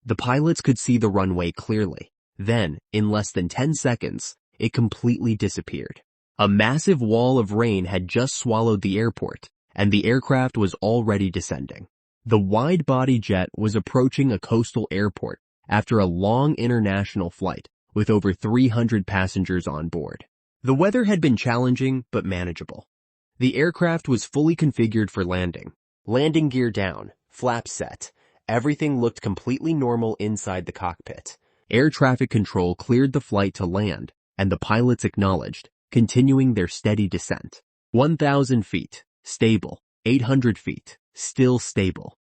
The pilots could see the runway clearly. Then, in less than 10 seconds, it completely disappeared. A massive wall of rain had just swallowed the airport, and the aircraft was already descending. The wide-body jet was approaching a coastal airport after a long international flight with over 300 passengers on board. The weather had been challenging but manageable. The aircraft was fully configured for landing. Landing gear down, flaps set. Everything looked completely normal inside the cockpit. Air traffic control cleared the flight to land, and the pilots acknowledged, continuing their steady descent. 1,000 feet, stable. 800 feet, still stable.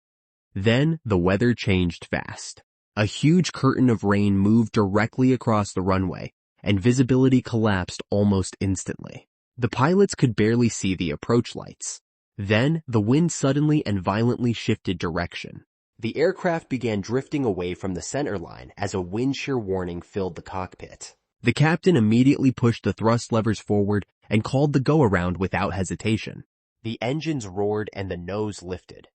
Then the weather changed fast. A huge curtain of rain moved directly across the runway, and visibility collapsed almost instantly. The pilots could barely see the approach lights. Then the wind suddenly and violently shifted direction. The aircraft began drifting away from the center line as a wind shear warning filled the cockpit. The captain immediately pushed the thrust levers forward and called the go-around without hesitation. The engines roared and the nose lifted.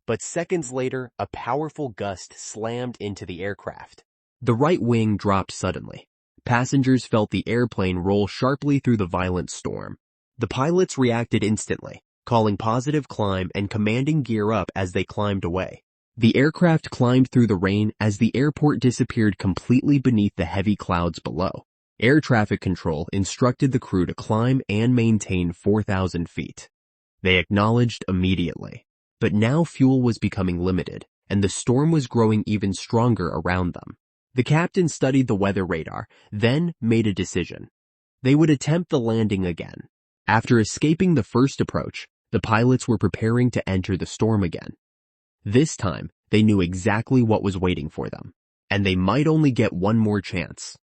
But seconds later, a powerful gust slammed into the aircraft. The right wing dropped suddenly. Passengers felt the airplane roll sharply through the violent storm. The pilots reacted instantly, calling positive climb and commanding gear up as they climbed away. The aircraft climbed through the rain as the airport disappeared completely beneath the heavy clouds below. Air traffic control instructed the crew to climb and maintain 4,000 feet. They acknowledged immediately. But now fuel was becoming limited, and the storm was growing even stronger around them. The captain studied the weather radar, then made a decision. They would attempt the landing again. After escaping the first approach, the pilots were preparing to enter the storm again. This time, they knew exactly what was waiting for them, and they might only get one more chance.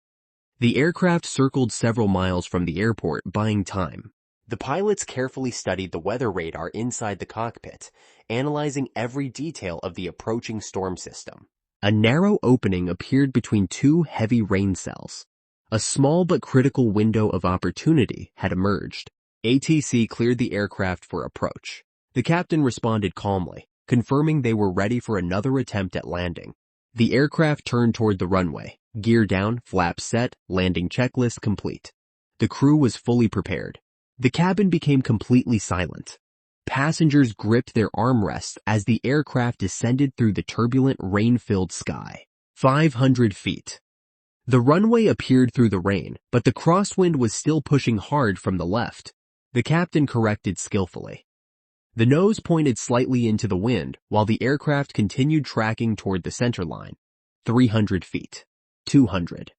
The aircraft circled several miles from the airport, buying time. The pilots carefully studied the weather radar inside the cockpit, analyzing every detail of the approaching storm system. A narrow opening appeared between two heavy rain cells. A small but critical window of opportunity had emerged. ATC cleared the aircraft for approach. The captain responded calmly, confirming they were ready for another attempt at landing. The aircraft turned toward the runway, gear down, flaps set, landing checklist complete. The crew was fully prepared. The cabin became completely silent. Passengers gripped their armrests as the aircraft descended through the turbulent, rain-filled sky. 500 feet. The runway appeared through the rain, but the crosswind was still pushing hard from the left. The captain corrected skillfully. The nose pointed slightly into the wind while the aircraft continued tracking toward the center line. 300 feet. 200.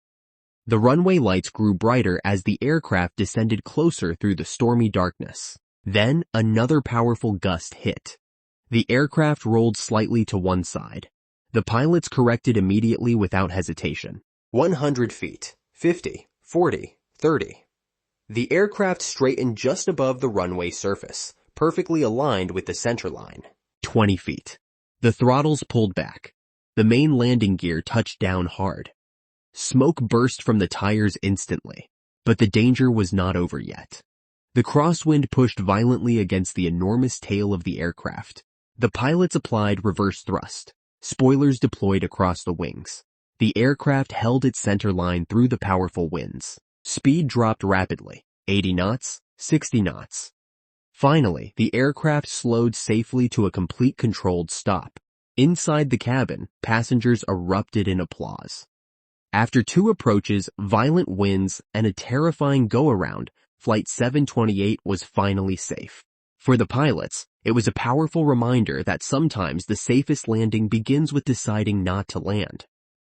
The runway lights grew brighter as the aircraft descended closer through the stormy darkness. Then another powerful gust hit. The aircraft rolled slightly to one side. The pilots corrected immediately without hesitation. 100 feet. 50. 40. 30. The aircraft straightened just above the runway surface, perfectly aligned with the center line. 20 feet. The throttles pulled back. The main landing gear touched down hard. Smoke burst from the tires instantly, but the danger was not over yet. The crosswind pushed violently against the enormous tail of the aircraft. The pilots applied reverse thrust. Spoilers deployed across the wings. The aircraft held its center line through the powerful winds. Speed dropped rapidly, 80 knots, 60 knots. Finally, the aircraft slowed safely to a complete controlled stop. Inside the cabin, passengers erupted in applause. After two approaches, violent winds, and a terrifying go-around, Flight 728 was finally safe. For the pilots, it was a powerful reminder that sometimes the safest landing begins with deciding not to land.